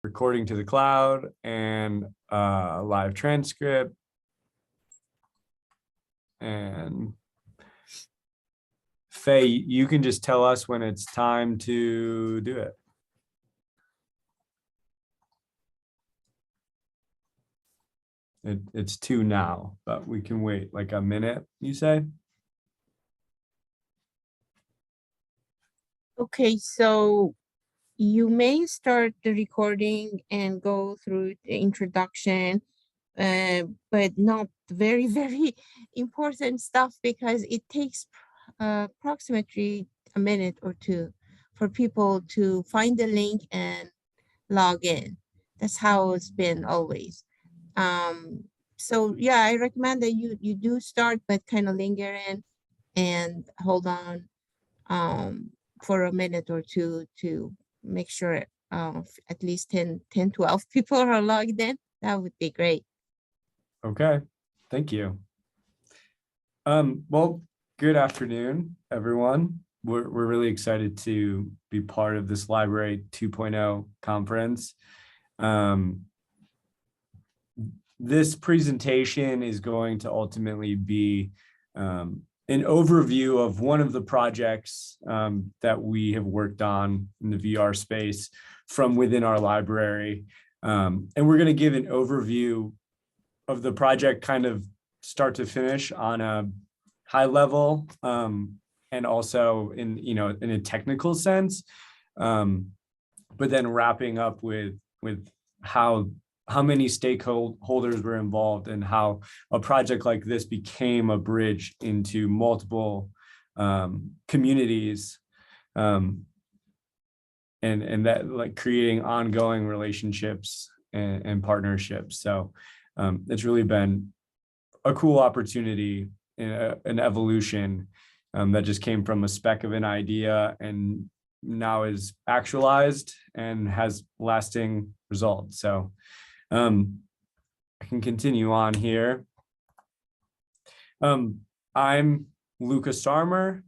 recording to the cloud and live transcript. And Faye, you can just tell us when it's time to do it. It's 2 now, but we can wait like a minute, you say? Okay, so you may start the recording and go through the introduction, but not very, very important stuff because it takes approximately a minute or two for people to find the link and log in. That's how it's been always. So yeah, I recommend that you do start, but kind of linger in and hold on for a minute or two to make sure at least 10, 12 people are logged in. That would be great. Okay, thank you. Well, good afternoon, everyone. We're really excited to be part of this Library 2.0 conference. This presentation is going to ultimately be an overview of one of the projects that we have worked on in the VR space from within our library. And we're going to give an overview of the project kind of start to finish on a high level and also in a technical sense, but then wrapping up with how many stakeholders were involved and how a project like this became a bridge into multiple communities and that like creating ongoing relationships and partnerships. So it's really been a cool opportunity, an evolution that just came from a speck of an idea and now is actualized and has lasting results. So I can continue on here. I'm Luka Starmer.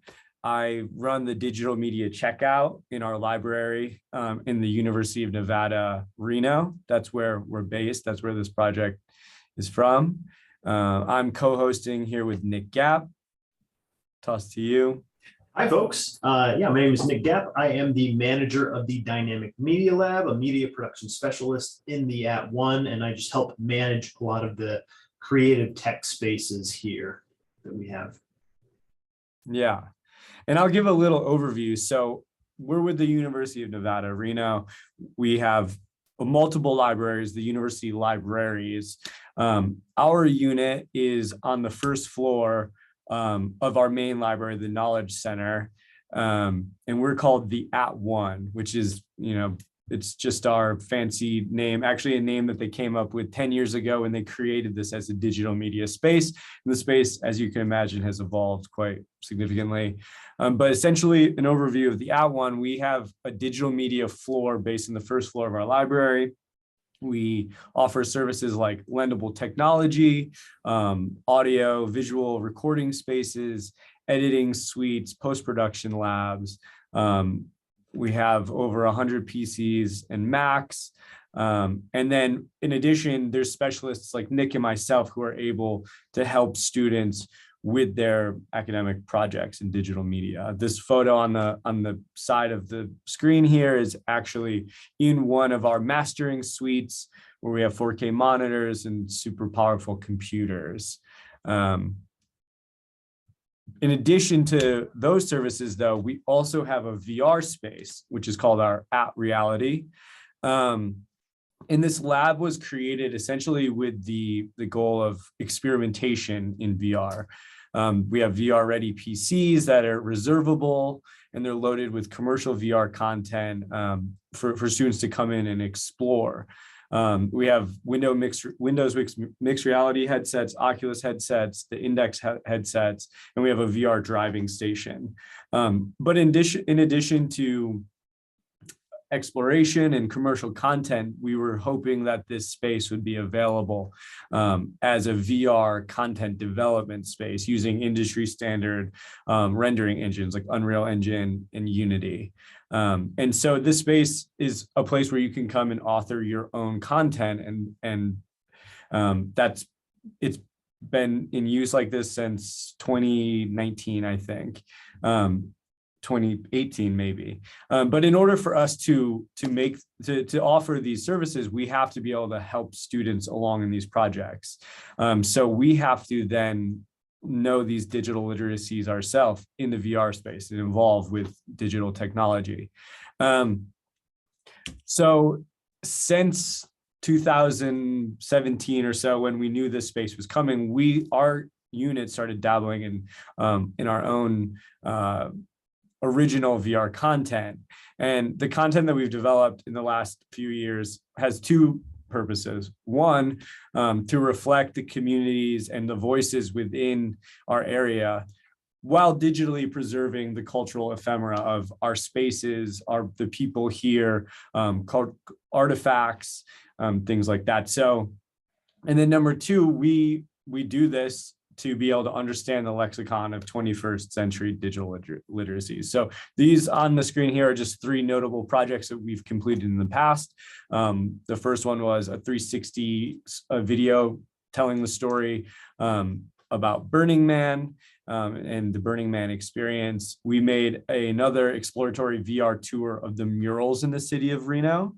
I run the digital media checkout in our library in the University of Nevada, Reno. That's where we're based. That's where this project is from. I'm co-hosting here with Nick Gapp. Toss to you. Hi, folks. My name is Nick Gapp. I am the manager of the Dynamic Media Lab, a media production specialist in the @ONE, and I just help manage a lot of the creative tech spaces here that we have. Yeah, and I'll give a little overview. So we're with the University of Nevada, Reno. We have multiple libraries, the university libraries. Our unit is on the first floor of our main library, the Knowledge Center. And we're called the @ONE, which is, it's just our fancy name, actually a name that they came up with 10 years ago when they created this as a digital media space. And the space, as you can imagine, has evolved quite significantly. But essentially an overview of the @ONE, we have a digital media floor based in the first floor of our library. We offer services like lendable technology, audio, visual recording spaces, editing suites, post-production labs. We have over 100 PCs and Macs. And then in addition, there's specialists like Nick and myself who are able to help students with their academic projects in digital media. This photo on the side of the screen here is actually in one of our mastering suites where we have 4K monitors and super powerful computers. In addition to those services, though, we also have a VR space, which is called our @Reality. And this lab was created essentially with the goal of experimentation in VR. We have VR ready PCs that are reservable and they're loaded with commercial VR content for students to come in and explore. We have Windows mixed reality headsets, Oculus headsets, the Index headsets, and we have a VR driving station. But in addition to exploration and commercial content, we were hoping that this space would be available as a VR content development space using industry standard rendering engines like Unreal Engine and Unity. And so this space is a place where you can come and author your own content, and it's been in use like this since 2019, I think. 2018 maybe. But in order for us to offer these services, we have to be able to help students along in these projects. So we have to then know these digital literacies ourselves in the VR space and involved with digital technology. So since 2017 or so, when we knew this space was coming, our unit started dabbling in our own original VR content. And the content that we've developed in the last few years has two purposes. One, to reflect the communities and the voices within our area, while digitally preserving the cultural ephemera of our spaces, the people here, called artifacts, things like that. So, and then number two, we do this to be able to understand the lexicon of 21st century digital literacies. So these on the screen here are just three notable projects that we've completed in the past. The first one was a 360 video telling the story about Burning Man and the Burning Man experience. We made another exploratory VR tour of the murals in the city of Reno,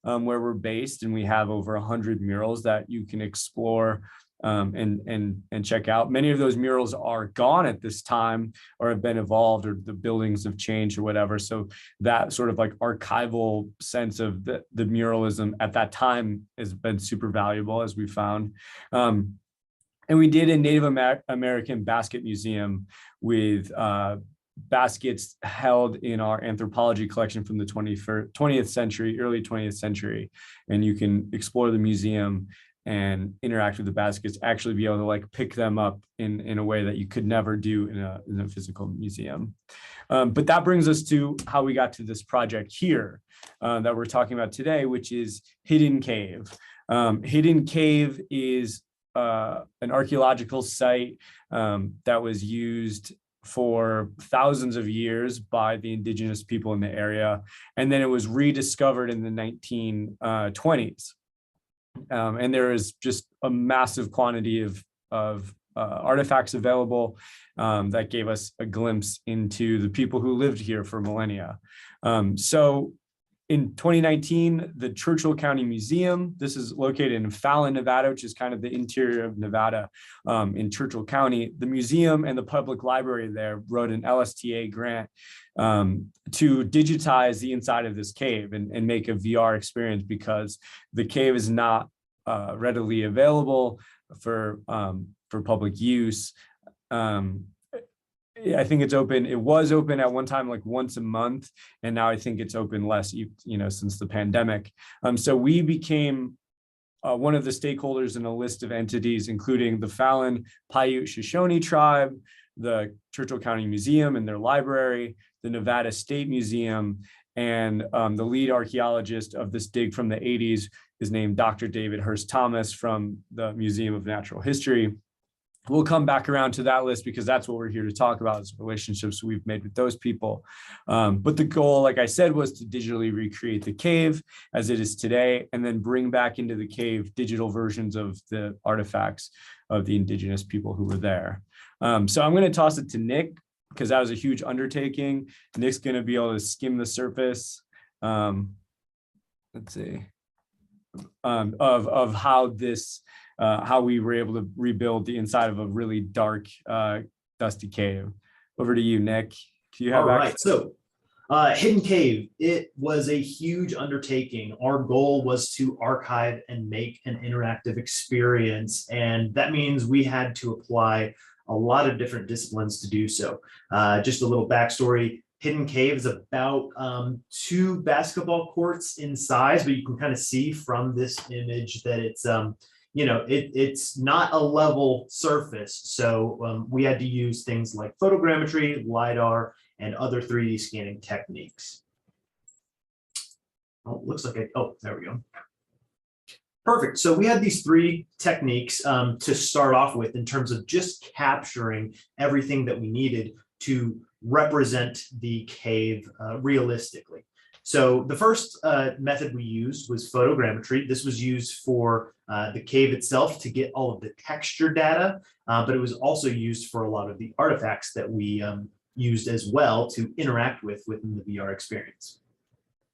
where we're based, and we have over 100 murals that you can explore and check out. Many of those murals are gone at this time or have been evolved, or the buildings have changed or whatever. So that sort of like archival sense of the muralism at that time has been super valuable, as we found. And we did a Native American basket museum with baskets held in our anthropology collection from the 20th century, early 20th century. And you can explore the museum and interact with the baskets, actually be able to like pick them up in a way that you could never do in a physical museum. But that brings us to how we got to this project here that we're talking about today, which is Hidden Cave. Hidden Cave is an archaeological site that was used for thousands of years by the indigenous people in the area. And then it was rediscovered in the 1920s. And there is just a massive quantity of artifacts available that gave us a glimpse into the people who lived here for millennia. So in 2019, the Churchill County Museum, this is located in Fallon, Nevada, which is kind of the interior of Nevada, in Churchill County. The museum and the public library there wrote an LSTA grant to digitize the inside of this cave and make a VR experience, because the cave is not readily available for public use. I think it's open. It was open at one time, like once a month, and now I think it's open less, since the pandemic. So we became one of the stakeholders in a list of entities, including the Fallon Paiute Shoshone tribe, the Churchill County Museum and their library, the Nevada State Museum, and the lead archaeologist of this dig from the 80s is named Dr. David Hurst Thomas from the Museum of Natural History. We'll come back around to that list because that's what we're here to talk about, is relationships we've made with those people. But the goal, like I said, was to digitally recreate the cave as it is today, and then bring back into the cave digital versions of the artifacts of the indigenous people who were there. So I'm going to toss it to Nick, because that was a huge undertaking. Nick's going to be able to skim the surface, let's see, of how this, how we were able to rebuild the inside of a really dark, dusty cave. Over to you, Nick. Do you have All right, so Hidden Cave, it was a huge undertaking. Our goal was to archive and make an interactive experience, and that means we had to apply a lot of different disciplines to do so. Just a little backstory. Hidden Cave is about 2 basketball courts in size, but you can kind of see from this image that it's it's not a level surface. So we had to use things like photogrammetry, LiDAR, and other 3D scanning techniques. Oh, looks like oh, there we go. Perfect. So we had these three techniques to start off with in terms of just capturing everything that we needed to represent the cave realistically. So the first method we used was photogrammetry. This was used for the cave itself to get all of the texture data, but it was also used for a lot of the artifacts that we used as well to interact with within the VR experience.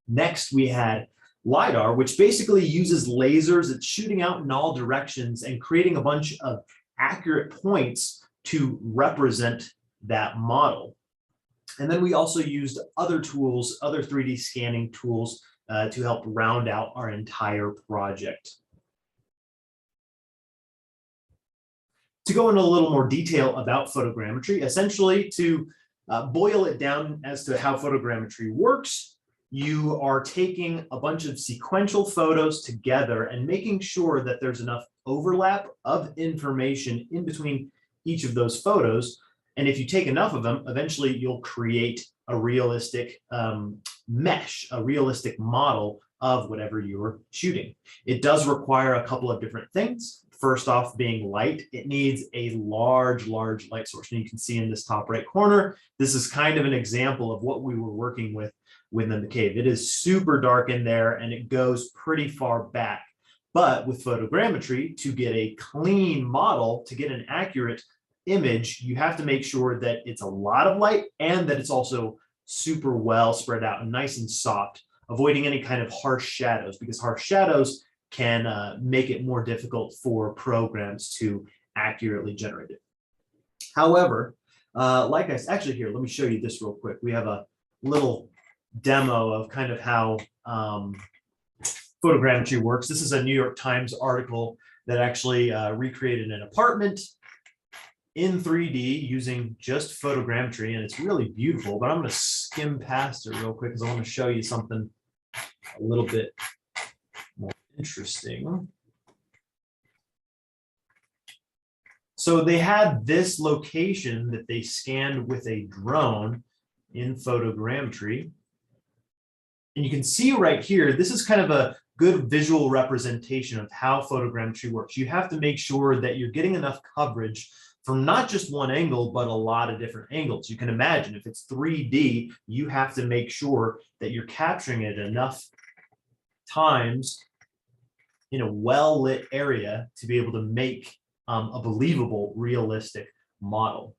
Next, we had LiDAR, which basically uses lasers. It's shooting out in all directions and creating a bunch of accurate points to represent that model. And then we also used other tools, other 3D scanning tools to help round out our entire project. To go into a little more detail about photogrammetry, essentially to boil it down as to how photogrammetry works, you are taking a bunch of sequential photos together and making sure that there's enough overlap of information in between each of those photos. And if you take enough of them, eventually you'll create a realistic mesh, a realistic model of whatever you're shooting. It does require a couple of different things. First off, being light, it needs a large light source. And you can see in this top right corner, this is kind of an example of what we were working with within the cave. It is super dark in there and it goes pretty far back. But with photogrammetry, to get a clean model, to get an accurate image, you have to make sure that it's a lot of light and that it's also super well spread out and nice and soft, avoiding any kind of harsh shadows, because harsh shadows can make it more difficult for programs to accurately generate it. However, like I said, actually here, let me show you this real quick. We have a little demo of kind of how photogrammetry works. This is a New York Times article that actually recreated an apartment in 3D using just photogrammetry, and it's really beautiful, but I'm going to skim past it real quick because I want to show you something a little bit more interesting. So they had this location that they scanned with a drone in photogrammetry. And you can see right here, this is kind of a good visual representation of how photogrammetry works. You have to make sure that you're getting enough coverage from not just one angle, but a lot of different angles. You can imagine if it's 3D, you have to make sure that you're capturing it enough times in a well-lit area to be able to make a believable, realistic model.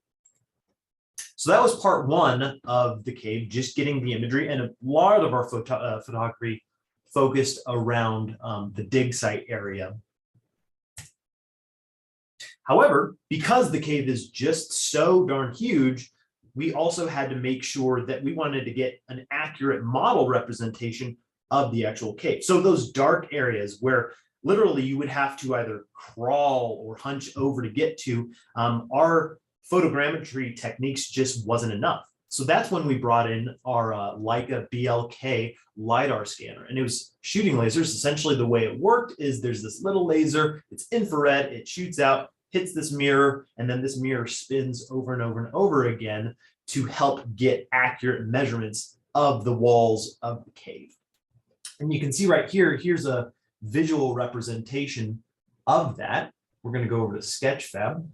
So that was part one of the cave, just getting the imagery, and a lot of our photography focused around the dig site area. However, because the cave is just so darn huge, we also had to make sure that we wanted to get an accurate model representation of the actual cave. So those dark areas where literally you would have to either crawl or hunch over to get to, our photogrammetry techniques just wasn't enough. So that's when we brought in our Leica BLK LiDAR scanner, and it was shooting lasers. Essentially the way it worked is there's this little laser, it's infrared, it shoots out, hits this mirror, and then this mirror spins over and over and over again to help get accurate measurements of the walls of the cave. And you can see right here, here's a visual representation of that. We're going to go over to Sketchfab.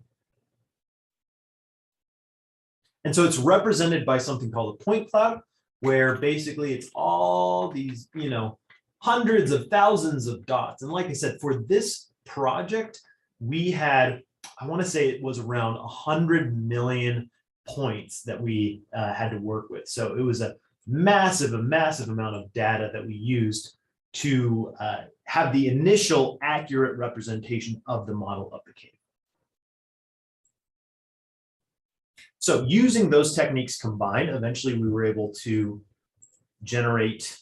And so it's represented by something called a point cloud, where basically it's all these, hundreds of thousands of dots. And like I said, for this project, we had, I want to say it was around 100 million points that we had to work with. So it was a massive amount of data that we used to have the initial accurate representation of the model of the cave. So using those techniques combined, eventually we were able to generate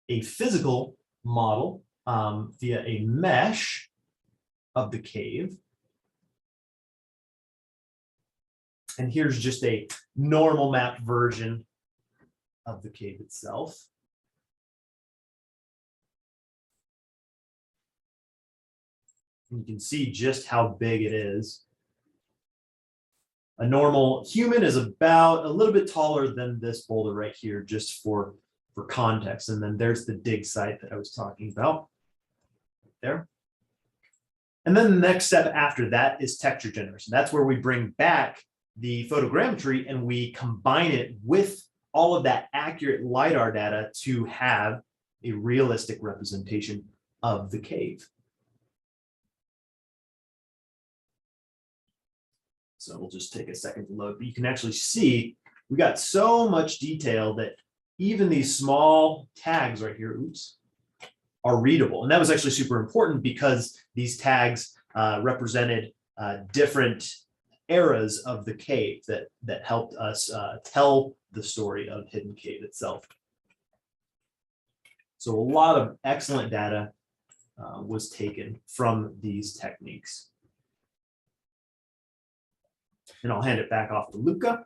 a physical model via a mesh of the cave. And here's just a normal map version of the cave itself. And you can see just how big it is. A normal human is about a little bit taller than this boulder right here, just for for context. And then there's the dig site that I was talking about there. And then the next step after that is texture generation. That's where we bring back the photogrammetry and we combine it with all of that accurate LiDAR data to have a realistic representation of the cave. So we'll just take a second to load, but you can actually see we got so much detail that even these small tags right here, oops, are readable. And that was actually super important because these tags represented different eras of the cave that helped us tell the story of Hidden Cave itself. So a lot of excellent data was taken from these techniques. And I'll hand it back off to Luka.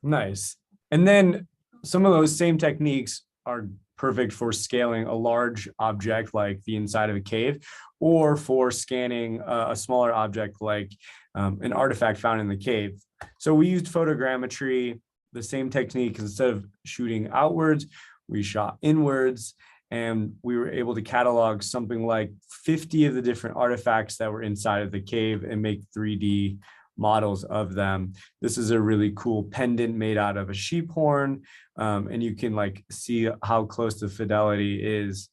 Nice. And then some of those same techniques are perfect for scaling a large object like the inside of a cave, or for scanning a smaller object like an artifact found in the cave. So we used photogrammetry, the same technique. Instead of shooting outwards, we shot inwards, and we were able to catalog something like 50 of the different artifacts that were inside of the cave and make 3D models of them. This is a really cool pendant made out of a sheep horn, and you can like see how close the fidelity is.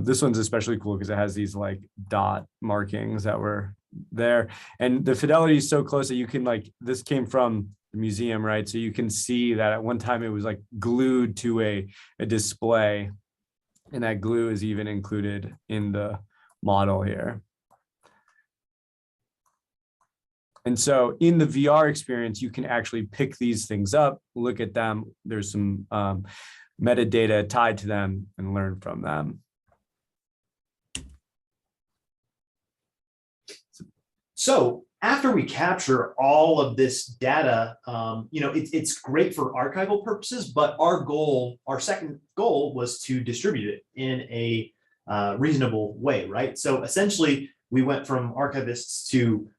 This one's especially cool because it has these like dot markings that were there, and the fidelity is so close that you can like, this came from the museum, right? So you can see that at one time it was like glued to a display, and that glue is even included in the model here. And so in the VR experience, you can actually pick these things up, look at them. There's some metadata tied to them and learn from them. So after we capture all of this data, it's great for archival purposes, but our second goal was to distribute it in a reasonable way, right? So essentially, we went from archivists to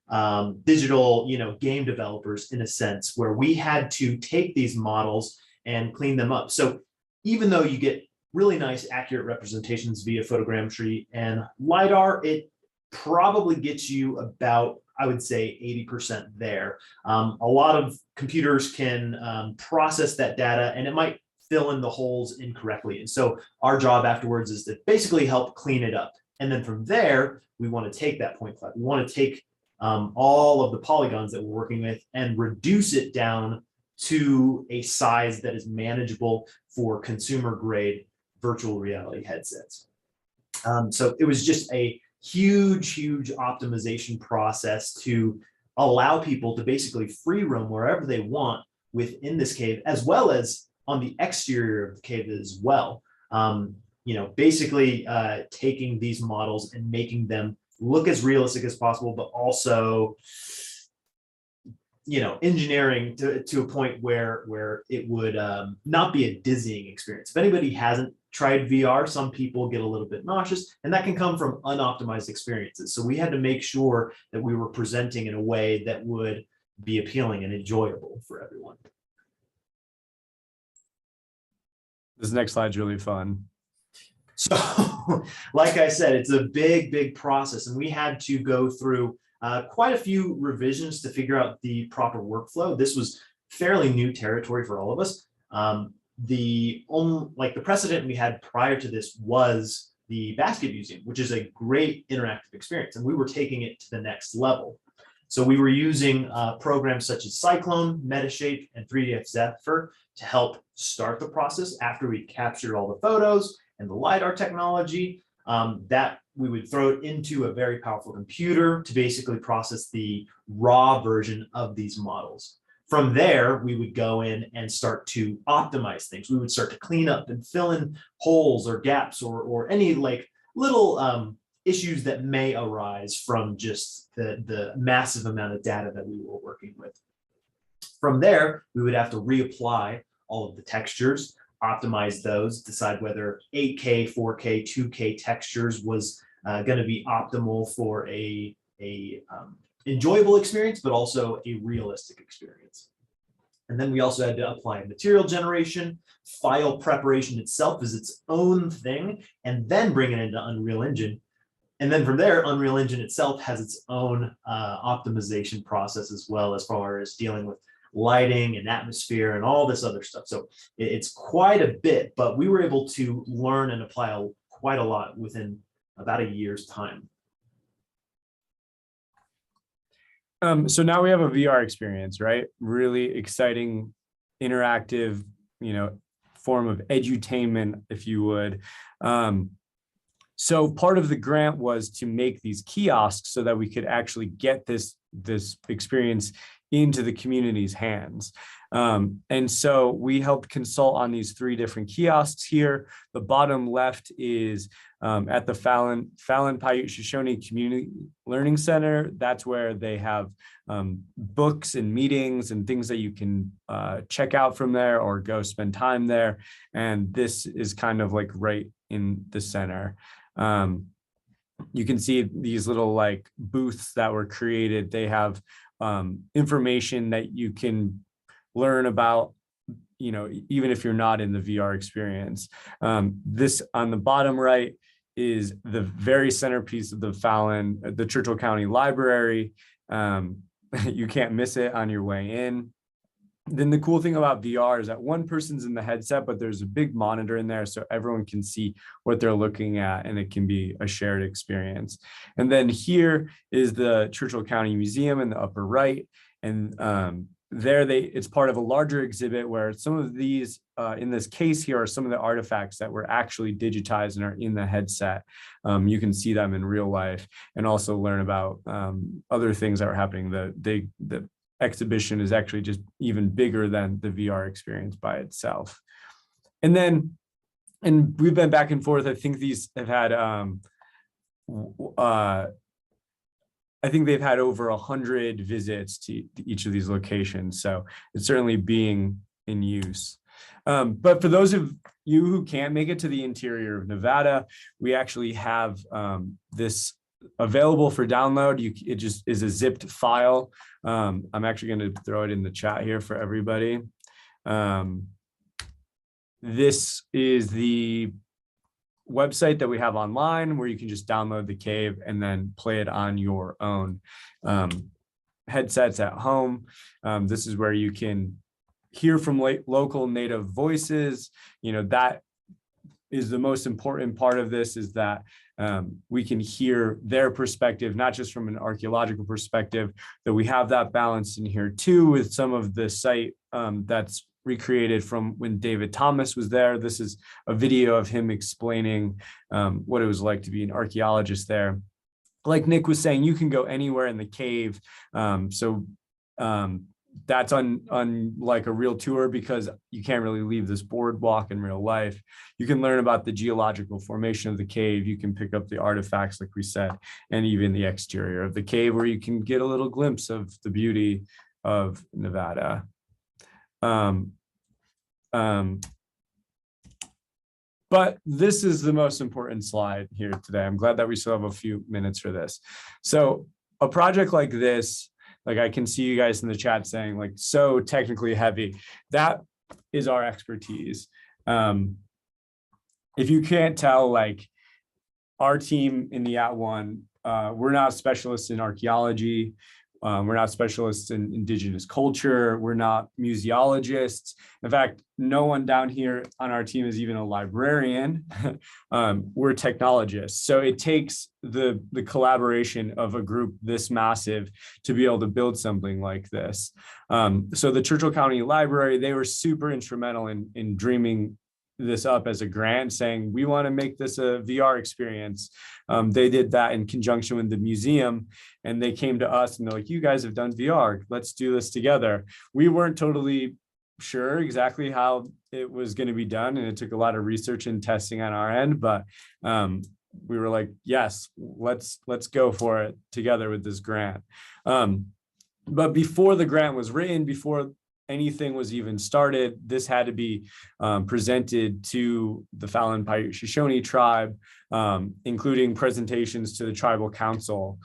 digital, game developers in a sense, where we had to take these models and clean them up. So even though you get really nice, accurate representations via photogrammetry and LiDAR, it probably gets you about, I would say, 80% there. A lot of computers can process that data, and it might fill in the holes incorrectly. And so our job afterwards is to basically help clean it up. And then from there, we want to take that point cloud. We want to take all of the polygons that we're working with and reduce it down to a size that is manageable for consumer grade virtual reality headsets. So it was just a huge optimization process to allow people to basically free roam wherever they want within this cave, as well as on the exterior of the cave as well. Basically taking these models and making them look as realistic as possible, but also, engineering to a point where it would not be a dizzying experience. If anybody hasn't tried VR, some people get a little bit nauseous, and that can come from unoptimized experiences. So we had to make sure that we were presenting in a way that would be appealing and enjoyable for everyone. This next slide's really fun. So, like I said, it's a big process, and we had to go through quite a few revisions to figure out the proper workflow. This was fairly new territory for all of us. The precedent we had prior to this was the Basket Museum, which is a great interactive experience, and we were taking it to the next level. So we were using programs such as Cyclone, Metashape, and 3ds Zephyr to help start the process after we captured all the photos and the LiDAR technology. That we would throw it into a very powerful computer to basically process the raw version of these models. From there, we would go in and start to optimize things. We would start to clean up and fill in holes or gaps or any like little issues that may arise from just the massive amount of data that we were working with. From there, we would have to reapply all of the textures, optimize those, decide whether 8K, 4K, 2K textures was going to be optimal for a enjoyable experience, but also a realistic experience. And then we also had to apply material generation. File preparation itself is its own thing, and then bring it into Unreal Engine. And then from there, Unreal Engine itself has its own optimization process as well, as far as dealing with lighting and atmosphere and all this other stuff. So it's quite a bit, but we were able to learn and apply quite a lot within about a year's time. So now we have a VR experience, right? Really exciting, interactive, form of edutainment, if you would. So part of the grant was to make these kiosks so that we could actually get this experience into the community's hands. And so we helped consult on these 3 different kiosks here. The bottom left is at the Fallon Paiute Shoshone Community Learning Center. That's where they have books and meetings and things that you can check out from there or go spend time there. And this is kind of like right in the center. You can see these little like booths that were created. They have information that you can learn about, even if you're not in the VR experience. This on the bottom right is the very centerpiece of the Churchill County Library. You can't miss it on your way in. Then the cool thing about VR is that one person's in the headset, but there's a big monitor in there so everyone can see what they're looking at, and it can be a shared experience. And then here is the Churchill County Museum in the upper right. And it's part of a larger exhibit where some of these, in this case here, are some of the artifacts that were actually digitized and are in the headset. You can see them in real life and also learn about other things that are happening. The exhibition is actually just even bigger than the VR experience by itself. And we've been back and forth. I think these have had, I think they've had over 100 visits to each of these locations. So it's certainly being in use. But for those of you who can't make it to the interior of Nevada, we actually have this available for download. It just is a zipped file. I'm actually going to throw it in the chat here for everybody. This is the website that we have online where you can just download the cave and then play it on your own headsets at home. This is where you can hear from local native voices. That is the most important part of this, is that we can hear their perspective, not just from an archaeological perspective, that we have that balance in here too with some of the site that's recreated from when David Thomas was there. This is a video of him explaining what it was like to be an archaeologist there. Like Nick was saying, you can go anywhere in the cave. That's on like a real tour, because you can't really leave this boardwalk in real life. You can learn about the geological formation of the cave. You can pick up the artifacts, like we said, and even the exterior of the cave, where you can get a little glimpse of the beauty of Nevada. But this is the most important slide here today. I'm glad that we still have a few minutes for this. So a project like this, like I can see you guys in the chat saying like so technically heavy, that is our expertise. If you can't tell, like our team in the @1, we're not specialists in archaeology. We're not specialists in indigenous culture. We're not museologists. In fact, no one down here on our team is even a librarian. We're technologists. So it takes the collaboration of a group this massive to be able to build something like this. So the Churchill County Library, they were super instrumental in dreaming this up as a grant, saying we want to make this a VR experience. They did that in conjunction with the museum, and they came to us and they're like, you guys have done VR, let's do this together. We weren't totally sure exactly how it was going to be done, and it took a lot of research and testing on our end, but we were like, yes, let's go for it together with this grant. But before the grant was written, before anything was even started, this had to be presented to the Fallon Paiute Shoshone tribe. including presentations to the tribal council,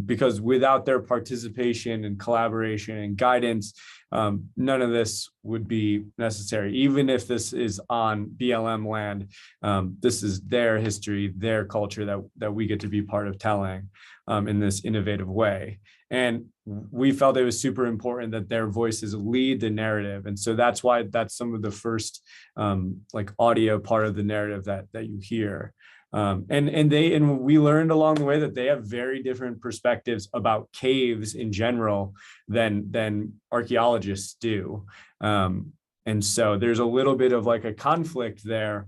because without their participation and collaboration and guidance, none of this would be necessary. Even if this is on BLM land, this is their history, their culture that we get to be part of telling in this innovative way. And we felt it was super important that their voices lead the narrative. And so that's why that's some of the first like audio part of the narrative that you hear. And we learned along the way that they have very different perspectives about caves in general than archaeologists do. And so there's a little bit of like a conflict there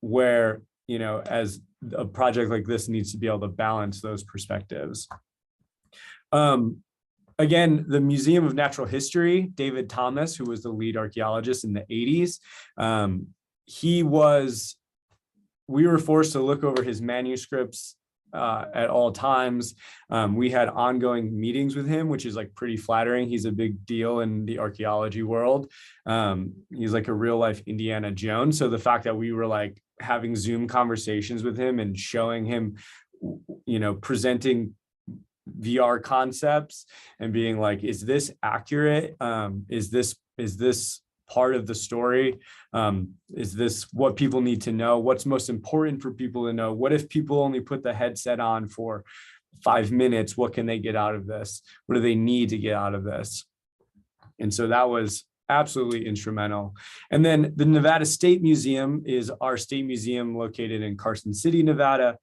where, you know, as a project like this needs to be able to balance those perspectives. Again, the Museum of Natural History, David Thomas, who was the lead archaeologist in the 80s, we were forced to look over his manuscripts at all times. We had ongoing meetings with him, which is like pretty flattering. He's a big deal in the archaeology world. He's like a real life Indiana Jones. So the fact that we were like having Zoom conversations with him and showing him, you know, presenting VR concepts and being like, is this accurate? Is this part of the story? Is this what people need to know? What's most important for people to know? What if people only put the headset on for 5 minutes? What can they get out of this? What do they need to get out of this? And so that was absolutely instrumental. And then the Nevada State Museum is our state museum located in Carson City, Nevada.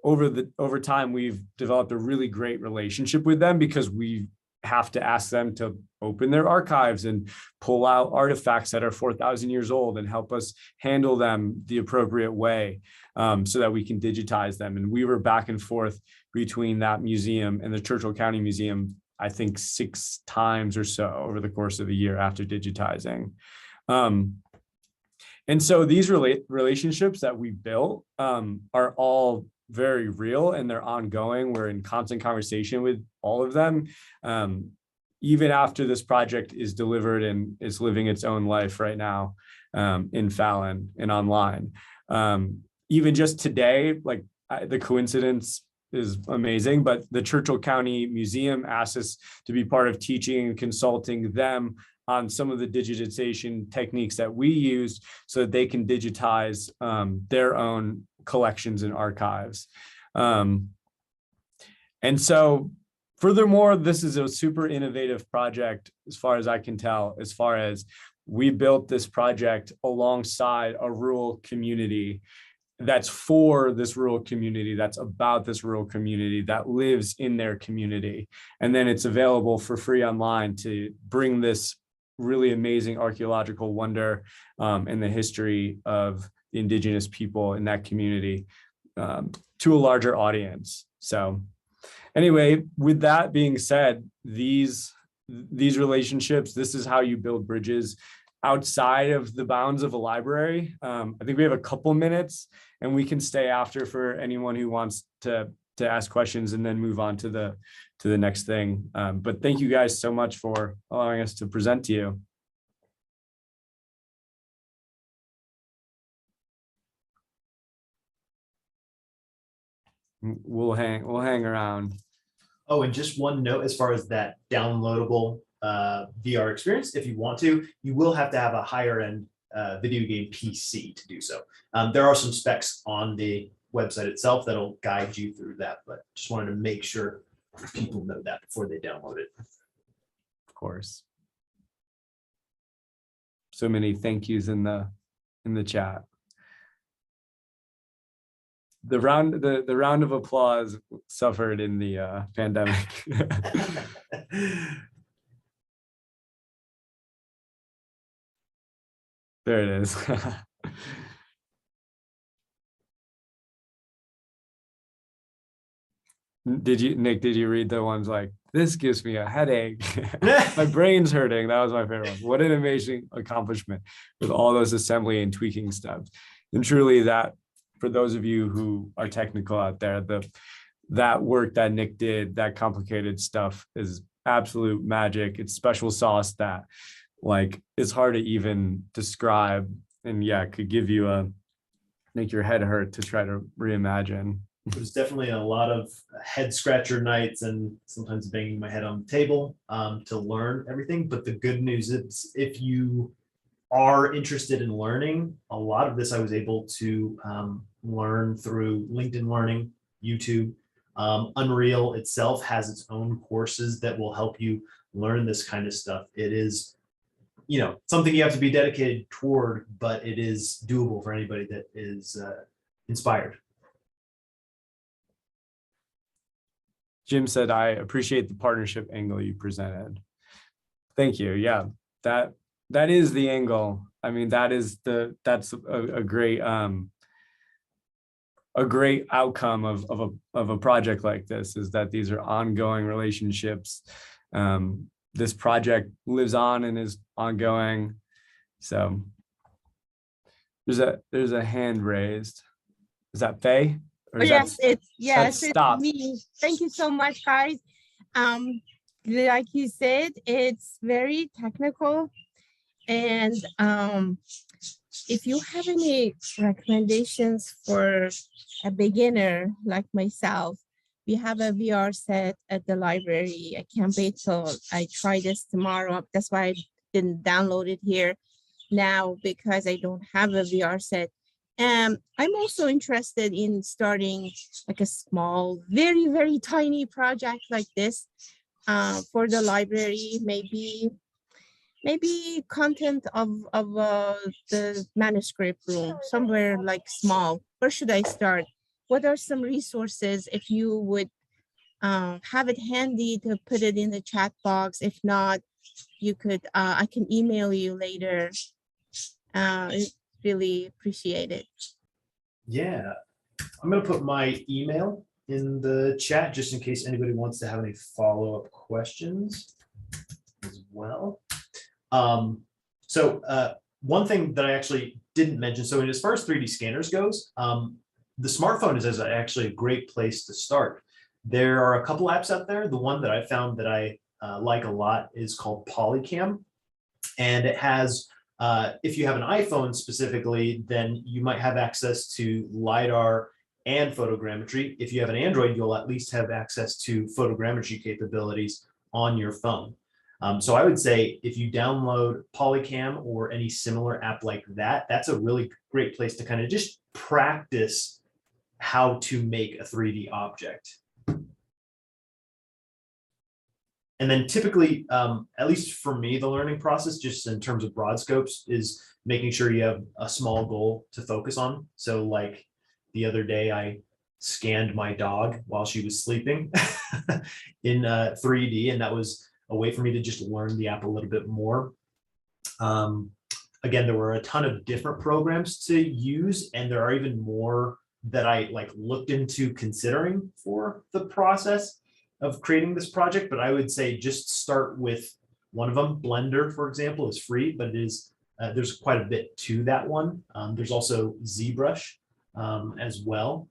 Over time, we've developed a really great relationship with them because we have to ask them to open their archives and pull out artifacts that are 4,000 years old and help us handle them the appropriate way, so that we can digitize them. And we were back and forth between that museum and the Churchill County Museum, I think 6 times or so over the course of the year after digitizing. And so these relationships that we built are all very real and they're ongoing. We're in constant conversation with all of them. Even after this project is delivered and is living its own life right now in Fallon and online. Even just today, like the coincidence is amazing, but the Churchill County Museum asked us to be part of teaching and consulting them on some of the digitization techniques that we used so that they can digitize their own collections and archives. And so furthermore, this is a super innovative project, as far as I can tell, as far as we built this project alongside a rural community that's for this rural community, that's about this rural community, that lives in their community. And then it's available for free online to bring this really amazing archaeological wonder and the history of the indigenous people in that community to a larger audience. So anyway, with that being said, these relationships, this is how you build bridges outside of the bounds of a library. I think we have a couple minutes and we can stay after for anyone who wants to ask questions and then move on to the next thing. But thank you guys so much for allowing us to present to you. We'll hang around. Oh, and just one note as far as that downloadable VR experience, if you want to, you will have to have a higher end video game PC to do so. There are some specs on the website itself that'll guide you through that, but just wanted to make sure people know that before they download it. Of course. So many thank yous in the chat. The round of applause suffered in the pandemic. There it is. Nick, did you read the ones like, this gives me a headache, my brain's hurting? That was my favorite one. What an amazing accomplishment with all those assembly and tweaking steps. And truly that, for those of you who are technical out there, that work that Nick did, that complicated stuff is absolute magic. It's special sauce that like it's hard to even describe, and yeah, could give you make your head hurt to try to reimagine. It was definitely a lot of head scratcher nights and sometimes banging my head on the table to learn everything. But the good news is if you are interested in learning, a lot of this I was able to learn through LinkedIn Learning, YouTube. Unreal itself has its own courses that will help you learn this kind of stuff. It is, you know, something you have to be dedicated toward, but it is doable for anybody that is inspired. Jim said, I appreciate the partnership angle you presented. Thank you. Yeah, that is the angle. I mean, that's a great outcome of a project like this, is that these are ongoing relationships. This project lives on and is ongoing. So there's a hand raised. Is that Faye? Or is Yes, that, it's stop. me. Thank you so much, guys. Like you said, it's very technical, and if you have any recommendations for a beginner like myself, we have a VR set at the library. I can't wait till I try this tomorrow. That's why I didn't download it here now, because I don't have a VR set. And I'm also interested in starting like a small, very, very tiny project like this for the library, maybe content of the manuscript room, somewhere like small. Where should I start? What are some resources, if you would have it handy to put it in the chat box? If not, you could, I can email you later. Really appreciate it. Yeah, I'm gonna put my email in the chat just in case anybody wants to have any follow-up questions as well. One thing that I actually didn't mention, so as far as 3D scanners goes, the smartphone is actually a great place to start. There are a couple apps out there. The one that I found that I like a lot is called Polycam, and it has, if you have an iPhone specifically, then you might have access to LiDAR and photogrammetry. If you have an Android, you'll at least have access to photogrammetry capabilities on your phone. So I would say if you download Polycam or any similar app like that, that's a really great place to kind of just practice how to make a 3D object. And then typically, at least for me, the learning process, just in terms of broad scopes, is making sure you have a small goal to focus on. So like the other day, I scanned my dog while she was sleeping in 3D, and that was a way for me to just learn the app a little bit more. Again, there were a ton of different programs to use, and there are even more that I looked into considering for the process of creating this project. But I would say just start with one of them. Blender, for example, is free, but it is there's quite a bit to that one. There's also ZBrush as well.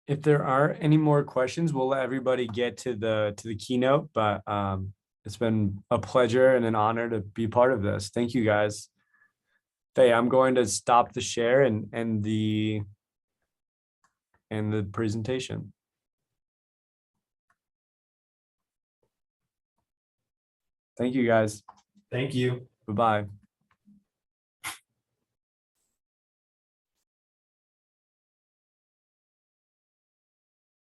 If there are any more questions, we'll let everybody get to the keynote, but it's been a pleasure and an honor to be part of this. Thank you, guys. Faye, I'm going to stop the share and end the presentation. Thank you, guys. Thank you. Bye-bye.